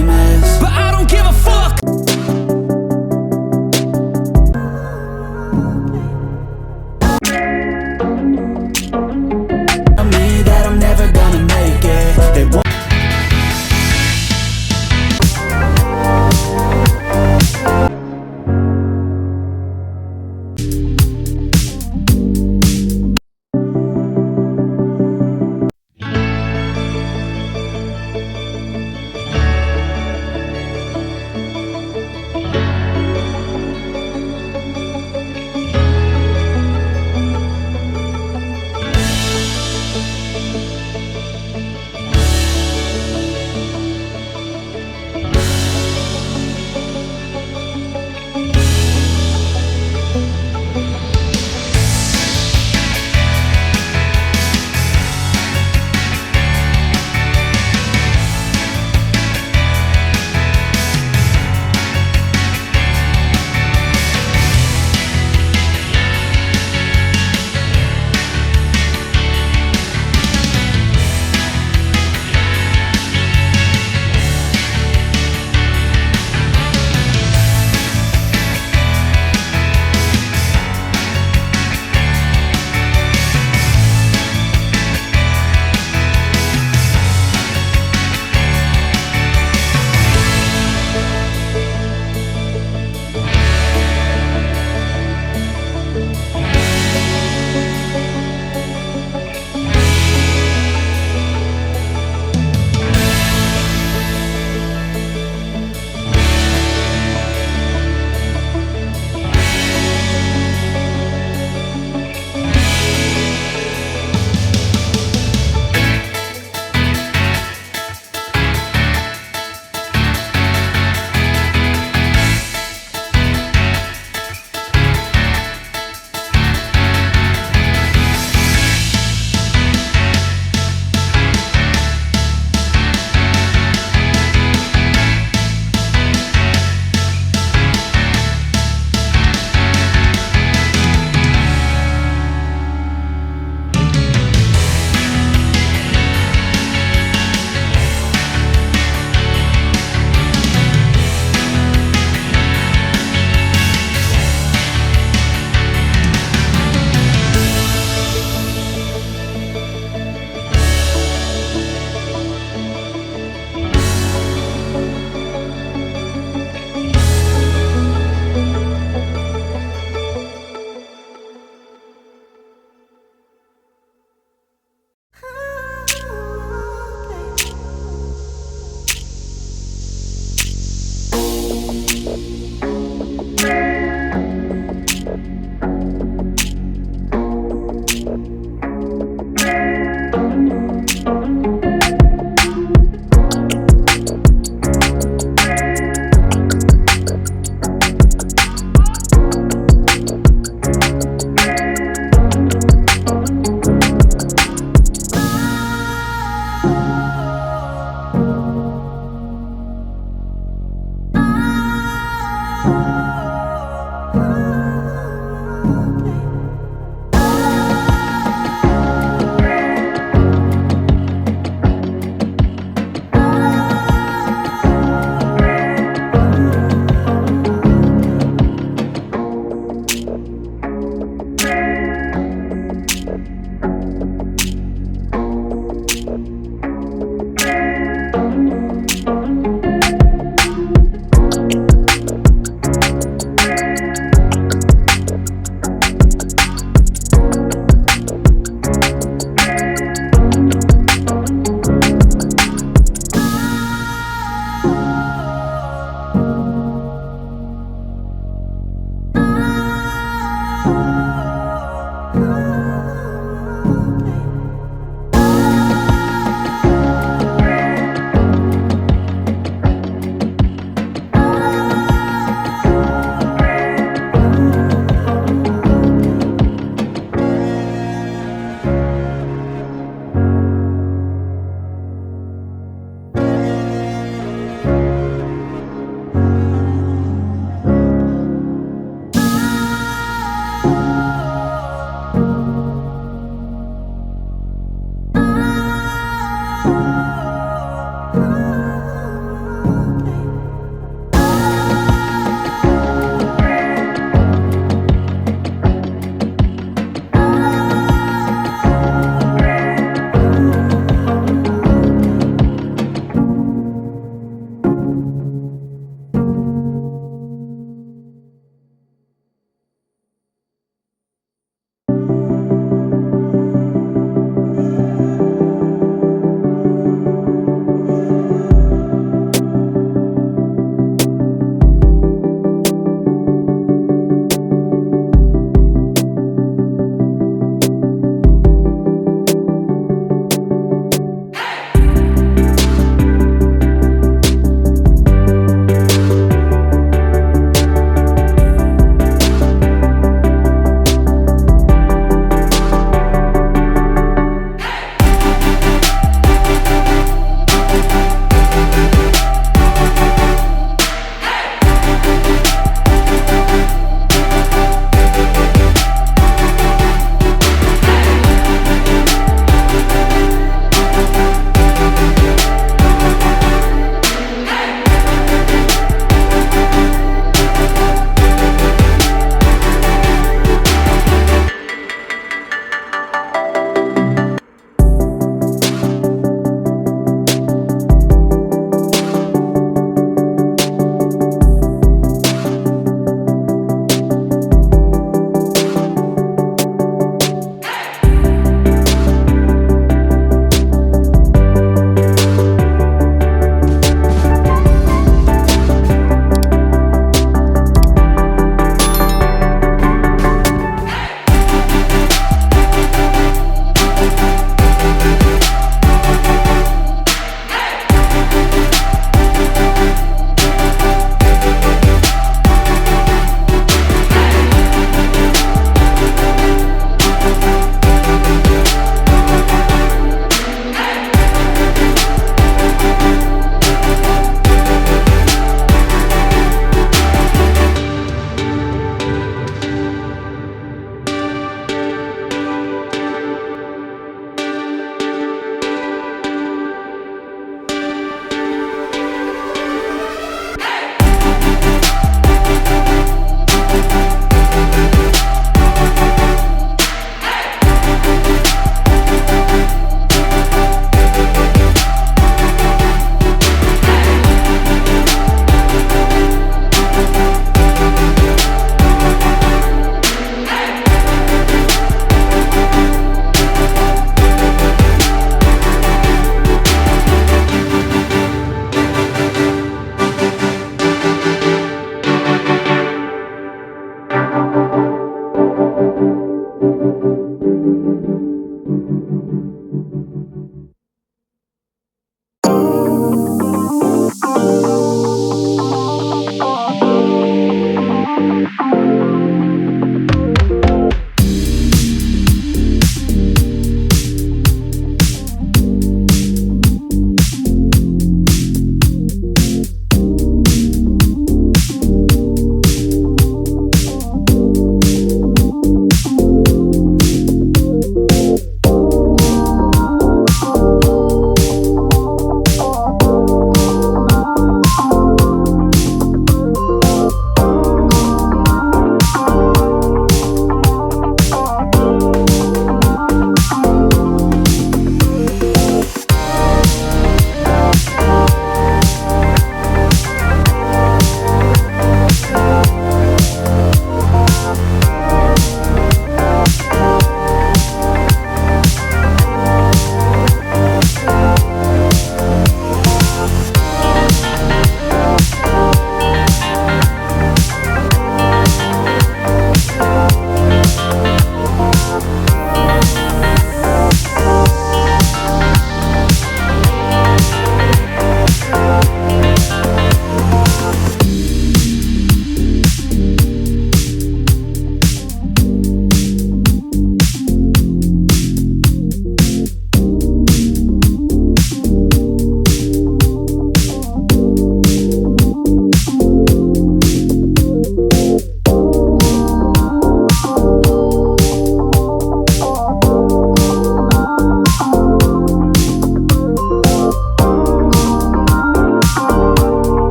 famous, but I don't give a fuck. Tell me that I'm never gonna make it. They won't.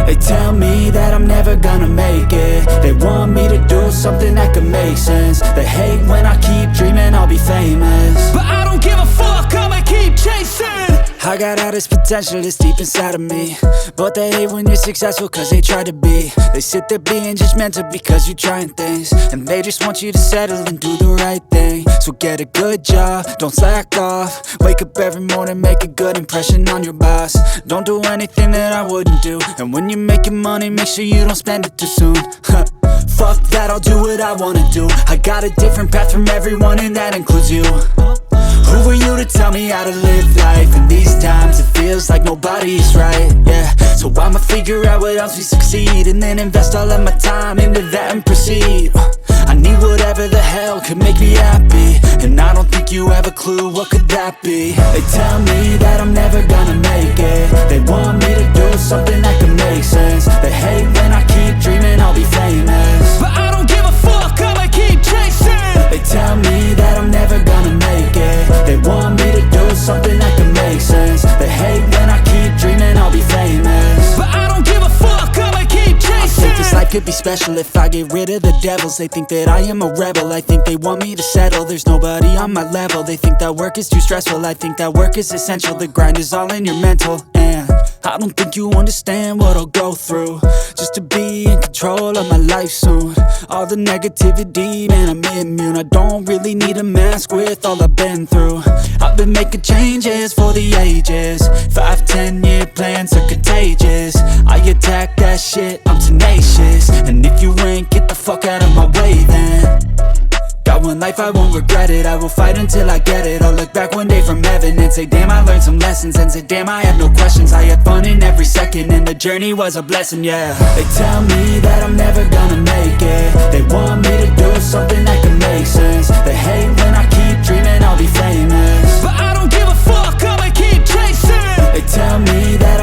They tell me that I'm never gonna make it. They want me to do something that could make sense. They hate when I keep dreaming I'll be famous, but I don't give a fuck, I'ma keep chasing. I got all this potential that's deep inside of me, but they hate when you're successful cause they try to be. They sit there being judgmental because you're trying things, and they just want you to settle and do the right thing. So get a good job, don't slack off. Wake up every morning, make a good impression on your boss. Don't do anything that I wouldn't do, and when you're making money, make sure you don't spend it too soon. Fuck that, I'll do what I wanna do. I got a different path from everyone and that includes you. Who are you to tell me how to live life? In these times it feels like nobody's right, yeah. So I'ma figure out what else we succeed, and then invest all of my time into that and proceed. I need whatever the hell could make me happy, and I don't think you have a clue what could that be. They tell me that I'm never gonna make it. They want me to do something that could make sense. They hate when I keep dreaming I'll be famous, but I don't give a fuck, I'ma keep chasing. They tell me that I'm never gonna make it. They want me to do something that could make sense. They hate when I keep dreaming I'll be famous, but I don't give a fuck, I'ma keep chasing. I think this life could be special if I get rid of the devils. They think that I am a rebel, I think they want me to settle. There's nobody on my level. They think that work is too stressful, I think that work is essential. The grind is all in your mental, and I don't think you understand what I'll go through just to be in control of my life soon. All the negativity, man, I'm immune. I don't really need a mask with all I've been through. I've been making changes for the ages. 5-10 year plans are contagious. I attack that shit, I'm tenacious. And if you ain't, get the fuck out of my way then. Got one life, I won't regret it. I will fight until I get it. I'll look back one day from heaven and say damn, I learned some lessons. And say damn, I had no questions. I had fun in every second, and the journey was a blessing, yeah. They tell me that I'm never gonna make it. They want me to do something that can make sense. They hate when I keep dreaming I'll be famous, but I don't give a fuck, I'ma keep chasing. They tell me that